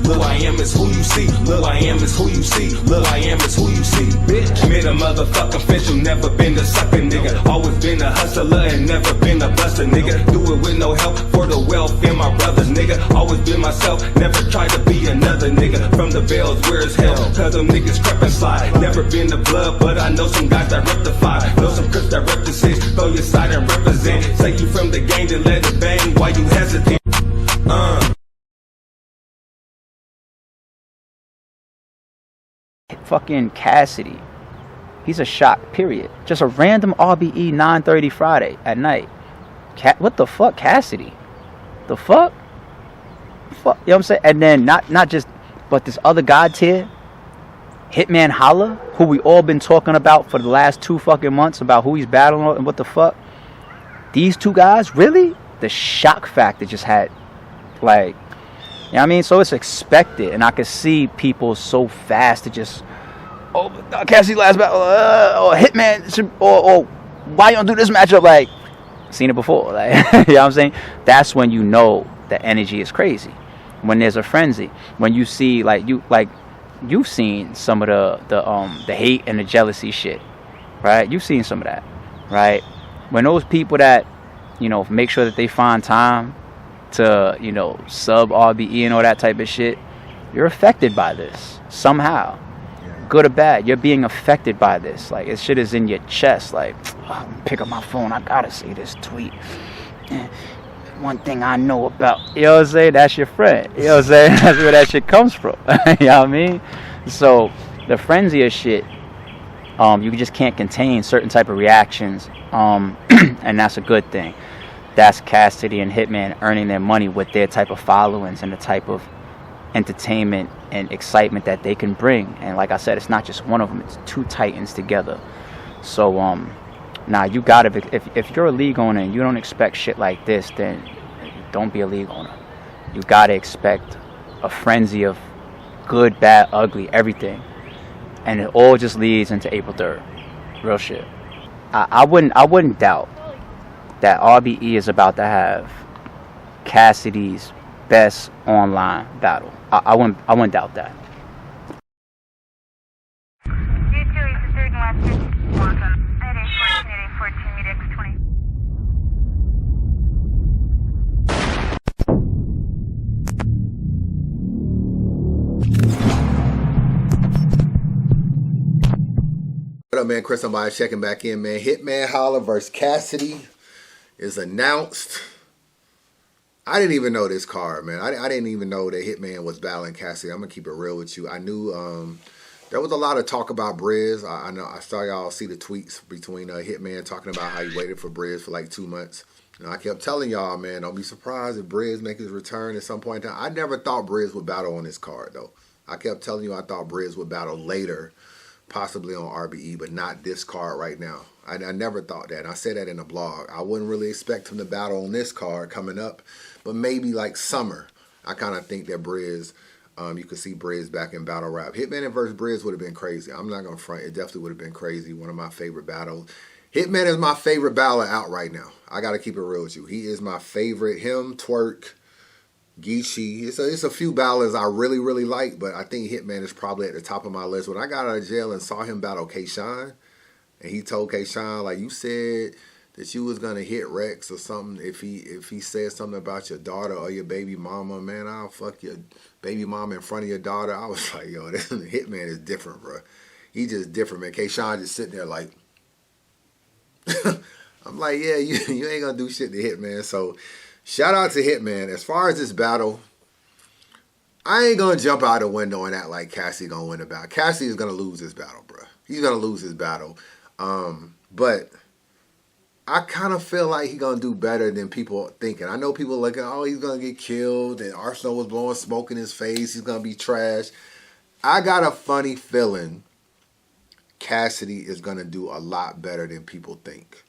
Look, who I am is who you see. Look, who I am is who you see. Look, who I am is who you see. Bitch, been a motherfucking official, never been a sucker, nigga. Always been a hustler and never been a buster, nigga. Do it with no help for the welfare, my brothers, nigga. Always been myself, never tried to be another nigga. From the bells, where it's hell, cause them niggas creep and slide. Never been the blood, but I know some guys that rectify. Know some crips that rep the six, throw your side and represent. Take you from the game, then let it bang while you hesitate. Fucking Cassidy, he's a shock, period. Just a random RBE 9:30 Friday at night. What the fuck, Cassidy? The fuck? You know what I'm saying? And then not just, but this other god tier, Hitman Holla, who we all been talking about for the last 2 fucking months about who he's battling and what the fuck. These two guys, really? The shock factor just had, like, you know what I mean? So it's expected, and I could see people so fast to just, oh, Cassidy last battle, or Hitman, or why you don't do this matchup? Like, seen it before, like, you know what I'm saying? That's when you know the energy is crazy. When there's a frenzy, when you see, you've seen some of the hate and the jealousy shit, right? You've seen some of that, right? When those people that, you know, make sure that they find time to, you know, sub RBE and all that type of shit, you're affected by this somehow, good or bad. You're being affected by this. Like, this shit is in your chest. Like, oh, pick up my phone, I gotta see this tweet. One thing I know about, you know what I'm saying, that's your friend, you know what I'm saying, that's where that shit comes from. You know what I mean? So the frenzy of shit, you just can't contain certain type of reactions, and that's a good thing. That's Cassidy and Hitman earning their money with their type of followings and the type of entertainment and excitement that they can bring. And like I said, it's not just one of them, it's 2 titans together. So now you gotta, if you're a league owner and you don't expect shit like this, then don't be a league owner. You gotta expect a frenzy of good, bad, ugly, everything, and it all just leads into April 3rd. Real shit. I wouldn't doubt that RBE is about to have Cassidy's best online battle. I wouldn't doubt that. What up, man? Chris Unbias checking back in, man. Hitman Holla versus Cassidy is announced. I didn't even know this card, man. I didn't even know that Hitman was battling Cassidy. I'm going to keep it real with you. I knew there was a lot of talk about Briz. I know I saw y'all see the tweets between Hitman talking about how he waited for Briz for like 2 months. And I kept telling y'all, man, don't be surprised if Briz make his return at some point in time. I never thought Briz would battle on this card, though. I kept telling you I thought Briz would battle later, possibly on RBE, but not this card right now. I never thought that. And I said that in a blog. I wouldn't really expect him to battle on this card coming up, but maybe like summer. I kind of think that Briz, you could see Briz back in battle rap. Hitman versus Briz would have been crazy. I'm not going to front. It definitely would have been crazy. One of my favorite battles. Hitman is my favorite battler out right now. I got to keep it real with you. He is my favorite. Him, Twerk, Geechee. It's a few battlers I really, really like, but I think Hitman is probably at the top of my list. When I got out of jail and saw him battle K-Shine, and he told K-Shine, like, you said that you was going to hit Rex or something if he said something about your daughter or your baby mama, man, I'll fuck your baby mama in front of your daughter. I was like, yo, this Hitman is different, bro. He just different, man. K-Shine just sitting there like, I'm like, yeah, you ain't going to do shit to Hitman. So, shout out to Hitman. As far as this battle, I ain't going to jump out the window and act like Cassidy going to win the battle. Cassidy is going to lose this battle, bro. He's going to lose his battle. But I kind of feel like he's going to do better than people thinking. I know people looking, oh, he's going to get killed, and Arsenal was blowing smoke in his face. He's going to be trash. I got a funny feeling Cassidy is going to do a lot better than people think.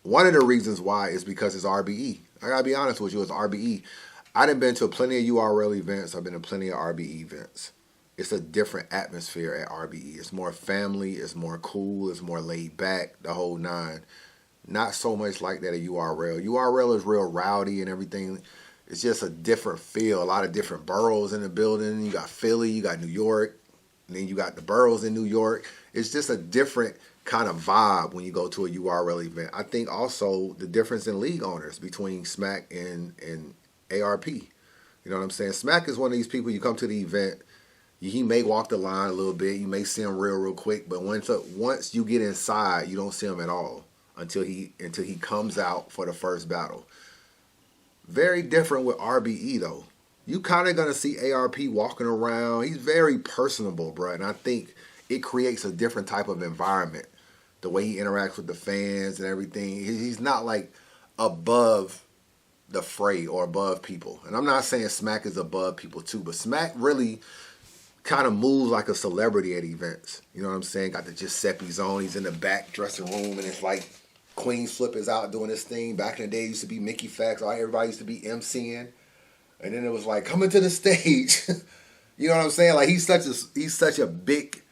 One of the reasons why is because it's RBE. I got to be honest with you, it's RBE. I done been to plenty of URL events. I've been to plenty of RBE events. It's a different atmosphere at RBE. It's more family. It's more cool. It's more laid back, the whole nine. Not so much like that at URL. URL is real rowdy and everything. it's just a different feel. A lot of different boroughs in the building. You got Philly, you got New York, and then you got the boroughs in New York. It's just a different kind of vibe when you go to a URL event. I think also the difference in league owners between Smack and ARP. You know what I'm saying? Smack is one of these people, you come to the event, he may walk the line a little bit, you may see him real quick, but once you get inside, you don't see him at all until he comes out for the first battle. Very different with RBE though. You kind of gonna see ARP walking around. He's very personable, bro, and I think it creates a different type of environment. The way he interacts with the fans and everything, he's not like above the fray or above people. And I'm not saying Smack is above people too, but Smack really kind of moves like a celebrity at events. You know what I'm saying? Got the Giuseppe's on. He's in the back dressing room, and it's like Queen Flip is out doing this thing. Back in the day, it used to be Mickey Fax. Everybody used to be MCing. And then it was like, coming to the stage. You know what I'm saying? Like, he's such a big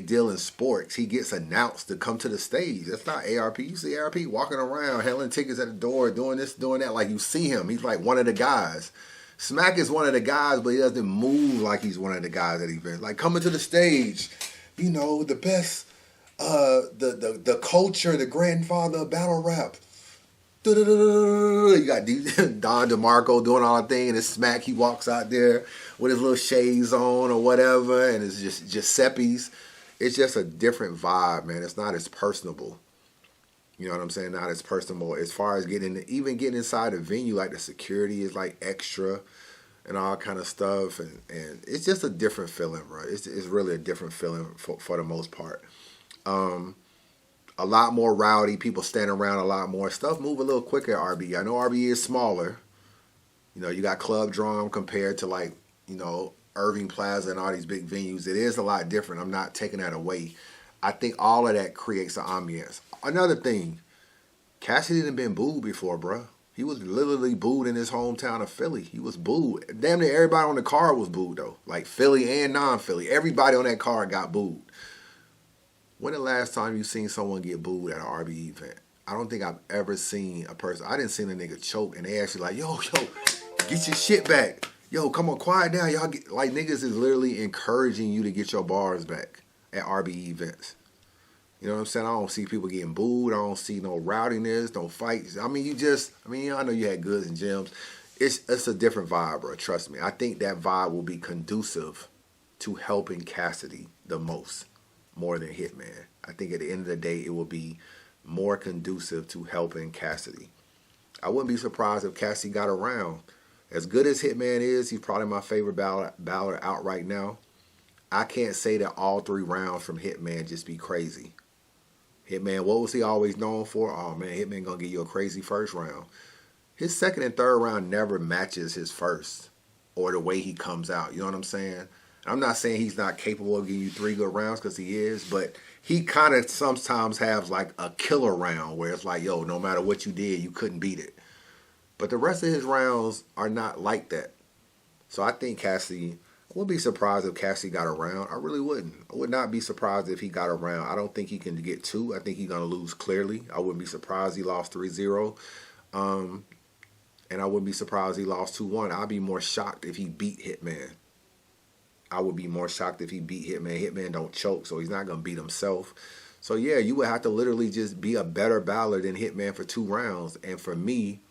deal in sports. He gets announced to come to the stage. That's not ARP. You see ARP walking around, handling tickets at the door, doing this, doing that. Like, you see him. He's like one of the guys. Smack is one of the guys, but he doesn't move like he's one of the guys at events. Like, coming to the stage, you know, the best, the culture, the grandfather of battle rap. You got Don DeMarco doing all the thing, and it's Smack. He walks out there with his little shades on or whatever, and it's just Giuseppe's. It's just a different vibe, man. It's not as personable. You know what I'm saying? Not as personable as far as getting inside the venue. Like, the security is like extra and all kind of stuff, and it's just a different feeling, bro. It's really a different feeling for the most part. A lot more rowdy, people standing around a lot more. Stuff move a little quicker at RBE. I know RBE is smaller. You know, you got Club Drum compared to, like, you know, Irving Plaza and all these big venues. It is a lot different. I'm not taking that away. I think all of that creates an ambiance. Another thing, Cassidy done been booed before, bro. He was literally booed in his hometown of Philly. He was booed. Damn near everybody on the card was booed, though. Like, Philly and non-Philly. Everybody on that card got booed. When the last time you seen someone get booed at an RBE event? I don't think I've ever seen a person. I didn't see a nigga choke and they actually like, yo, get your shit back. Yo, come on, quiet down. Y'all get, like, niggas is literally encouraging you to get your bars back at RBE events. You know what I'm saying? I don't see people getting booed. I don't see no rowdiness, no fights. I mean, I know you had goods and gems. It's a different vibe, bro. Trust me. I think that vibe will be conducive to helping Cassidy the most. More than Hitman. I think at the end of the day, it will be more conducive to helping Cassidy. I wouldn't be surprised if Cassidy got around. As good as Hitman is, he's probably my favorite battler out right now. I can't say that all 3 rounds from Hitman just be crazy. Hitman, what was he always known for? Oh man, Hitman gonna give you a crazy first round. His second and third round never matches his first or the way he comes out. You know what I'm saying? I'm not saying he's not capable of giving you 3 good rounds, because he is, but he kind of sometimes has like a killer round where it's like, yo, no matter what you did, you couldn't beat it. But the rest of his rounds are not like that. So I think Cassidy, I wouldn't be surprised if Cassidy got around. I really wouldn't. I would not be surprised if he got around. I don't think he can get 2. I think he's going to lose clearly. I wouldn't be surprised he lost 3-0. And I wouldn't be surprised he lost 2-1. I'd be more shocked if he beat Hitman. I would be more shocked if he beat Hitman. Hitman don't choke, so he's not going to beat himself. So, yeah, you would have to literally just be a better battler than Hitman for 2 rounds. And for me,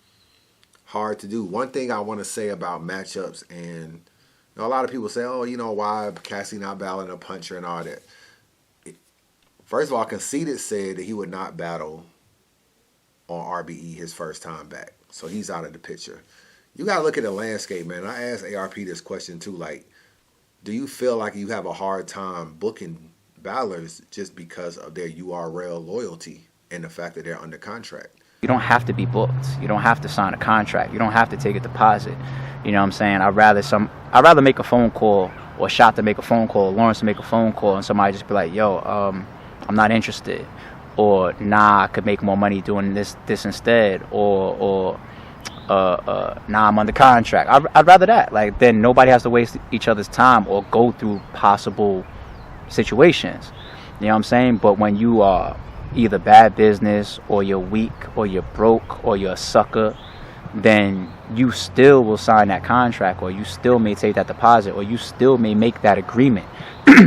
hard to do. One thing I want to say about matchups, and you know, a lot of people say, oh, you know, why Cassidy not battling a puncher and all that. First of all, Cassidy said that he would not battle on RBE his first time back. So he's out of the picture. You got to look at the landscape, man. I asked ARP this question, too, like, do you feel like you have a hard time booking battlers just because of their URL loyalty and the fact that they're under contract? You don't have to be booked. You don't have to sign a contract. You don't have to take a deposit. You know what I'm saying? I'd rather make a phone call, or Shot to make a phone call, or Lawrence to make a phone call, and somebody just be like, yo, I'm not interested. Or, nah, I could make more money doing this instead. Or nah, I'm under contract. I'd rather that. Like, then nobody has to waste each other's time or go through possible situations. You know what I'm saying? But when you are either bad business, or you're weak, or you're broke, or you're a sucker, then you still will sign that contract, or you still may take that deposit, or you still may make that agreement,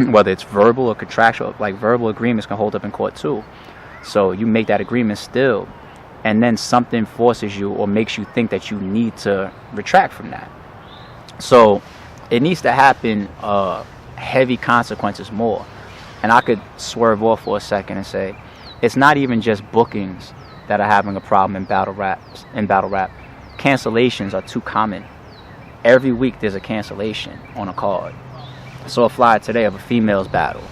whether it's verbal or contractual. Like verbal agreements can hold up in court too. So you make that agreement still, and then something forces you or makes you think that you need to retract from that. So it needs to happen heavy consequences more. And I could swerve off for a second and say it's not even just bookings that are having a problem in battle rap. Cancellations are too common. Every week there's a cancellation on a card. I saw a flyer today of a females battle.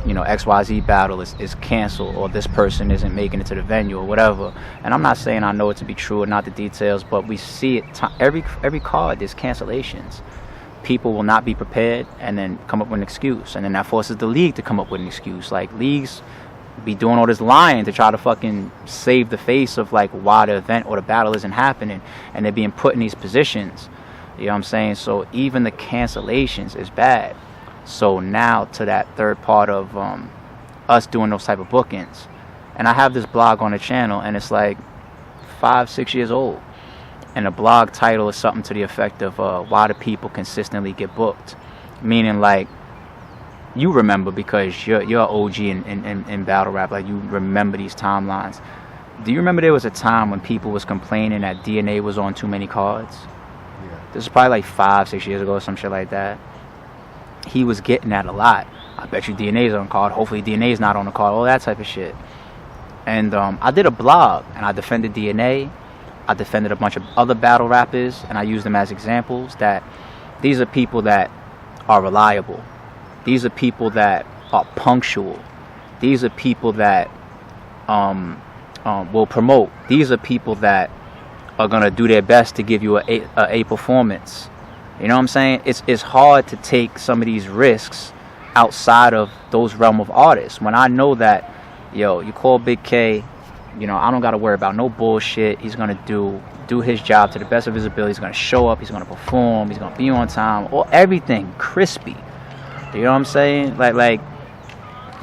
XYZ battle is canceled, or this person isn't making it to the venue or whatever. And I'm not saying I know it to be true or not the details, but we see it every card. There's cancellations. People will not be prepared and then come up with an excuse, and then that forces the league to come up with an excuse. Like, leagues be doing all this lying to try to fucking save the face of like why the event or the battle isn't happening, and they're being put in these positions. You know what I'm saying? So even the cancellations is bad. So now to that third part of us doing those type of bookings, and I have this blog on the channel, and it's like 5-6 years old, and the blog title is something to the effect of why do people consistently get booked, meaning like, you remember, because you're OG in battle rap, like you remember these timelines. Do you remember there was a time when people was complaining that DNA was on too many cards? Yeah. This is probably like 5-6 years ago or some shit like that. He was getting that a lot. I bet you DNA's on card. Hopefully DNA's not on the card. All that type of shit. And I did a blog, and I defended DNA. I defended a bunch of other battle rappers, and I used them as examples that these are people that are reliable. These are people that are punctual. These are people that will promote. These are people that are gonna do their best to give you a performance. You know what I'm saying? It's hard to take some of these risks outside of those realm of artists. When I know that, you call Big K, I don't gotta worry about no bullshit. He's gonna do his job to the best of his ability. He's gonna show up. He's gonna perform. He's gonna be on time. Or everything crispy. You know what I'm saying? Like,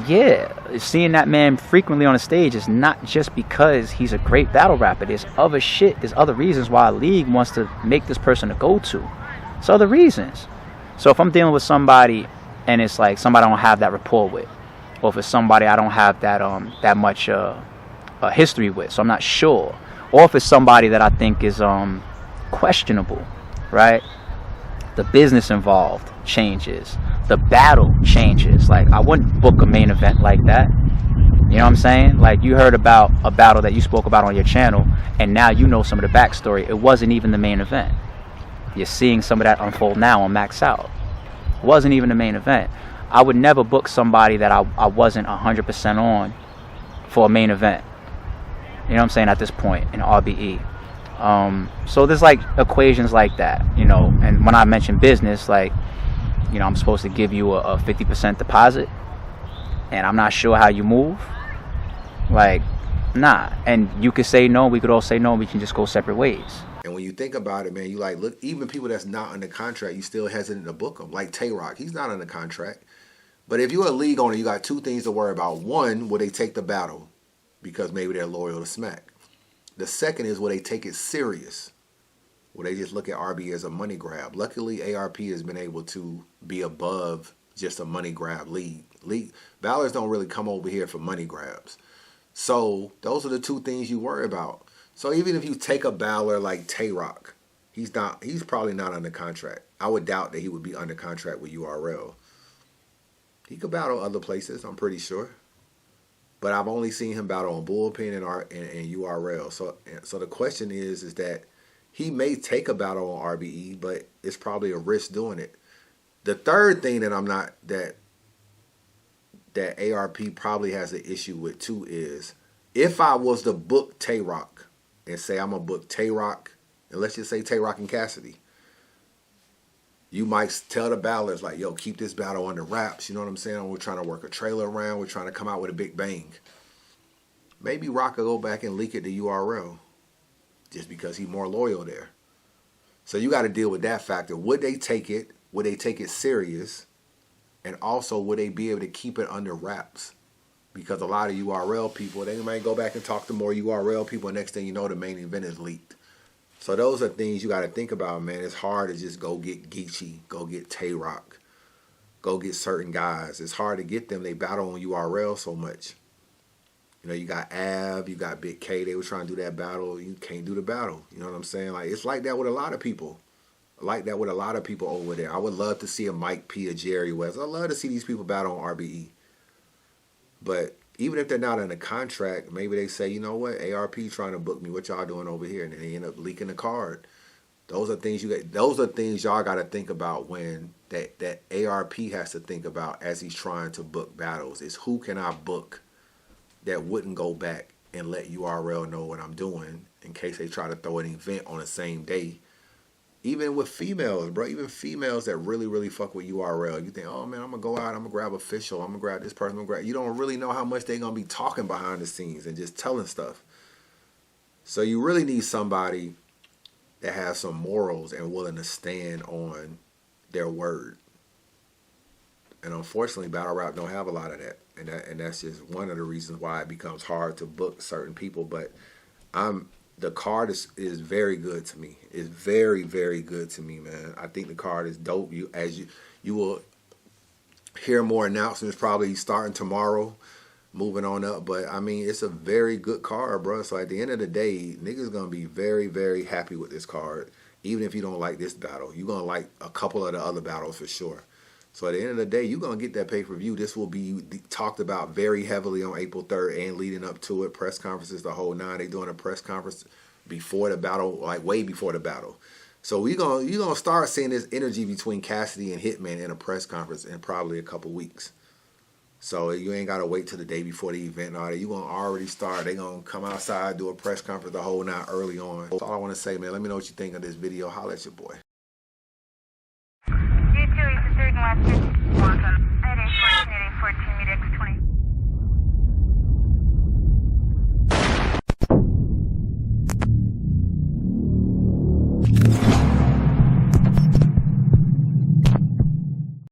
yeah, seeing that man frequently on the stage is not just because he's a great battle rapper. There's other shit. There's other reasons why a league wants to make this person a go-to. It's other reasons. So if I'm dealing with somebody and it's like somebody I don't have that rapport with, or if it's somebody I don't have that much history with, so I'm not sure, or if it's somebody that I think is questionable, right? The business involved changes. The battle changes. Like, I wouldn't book a main event like that. You know what I'm saying? Like, you heard about a battle that you spoke about on your channel, and now you know some of the backstory. It wasn't even the main event. You're seeing some of that unfold now on Max Out. It wasn't even the main event. I would never book somebody that I wasn't 100% on for a main event. You know what I'm saying? At this point in RBE. So there's like equations like that, and when I mention business, like, I'm supposed to give you a 50% deposit, and I'm not sure how you move. Like, nah. And you could say no, we could all say no, we can just go separate ways. And when you think about it, man, you like, look, even people that's not under contract, you still hesitant to book them. Like Tay-Rock, he's not under contract. But if you're a league owner, you got two things to worry about. One, will they take the battle because maybe they're loyal to Smack? The second is, will they take it serious? Will they just look at RB as a money grab? Luckily, ARP has been able to be above just a money grab league. Ballers don't really come over here for money grabs. So those are the two things you worry about. So even if you take a baller like Tay-Rock, he's probably not under contract. I would doubt that he would be under contract with URL. He could battle other places, I'm pretty sure. But I've only seen him battle on Bullpen and URL. So the question is that he may take a battle on RBE, but it's probably a risk doing it. The third thing that ARP probably has an issue with too is, if I was to book Tay-Rock and say I'm gonna book Tay-Rock, and let's just say Tay-Rock and Cassidy, you might tell the battlers like, yo, keep this battle under wraps. You know what I'm saying? We're trying to work a trailer around. We're trying to come out with a big bang. Maybe Rock will go back and leak it to URL just because he's more loyal there. So you got to deal with that factor. Would they take it? Would they take it serious? And also, would they be able to keep it under wraps? Because a lot of URL people, they might go back and talk to more URL people, and next thing you know, the main event is leaked. So those are things you got to think about, man. It's hard to just go get Geechee, go get Tay-Rock, go get certain guys. It's hard to get them. They battle on URL so much. You know, you got Av, you got Big K. They were trying to do that battle. You can't do the battle. You know what I'm saying? Like, it's like that with a lot of people. Like that with a lot of people over there. I would love to see a Mike P, a Jerry West. I'd love to see these people battle on RBE. But even if they're not in a contract, maybe they say, you know what, ARP trying to book me. What y'all doing over here? And then they end up leaking the card. Those are things y'all got to think about when that ARP has to think about as he's trying to book battles. Is who can I book that wouldn't go back and let URL know what I'm doing in case they try to throw an event on the same day. Even with females, bro, even females that really, really fuck with URL. You think, oh, man, I'm going to go out, I'm going to grab official, I'm going to grab this person, I'm gonna grab. You don't really know how much they're going to be talking behind the scenes and just telling stuff. So you really need somebody that has some morals and willing to stand on their word. And unfortunately, battle rap don't have a lot of that. And that's just one of the reasons why it becomes hard to book certain people. But the card is very good to me. It's very, very good to me, man. I think the card is dope. You will hear more announcements probably starting tomorrow, moving on up. But I mean, it's a very good card, bro. So at the end of the day, niggas gonna be very, very happy with this card. Even if you don't like this battle, you're gonna like a couple of the other battles for sure. So at the end of the day, you're going to get that pay-per-view. This will be talked about very heavily on April 3rd and leading up to it. Press conferences, the whole nine. They doing a press conference before the battle, like way before the battle. So you're gonna start seeing this energy between Cassidy and Hitman in a press conference in probably a couple weeks. So you ain't got to wait till the day before the event and all that. You're going to already start. They're going to come outside, do a press conference the whole night early on. That's all I want to say, man. Let me know what you think of this video. Holla at your boy. Welcome. At A14, meet X20.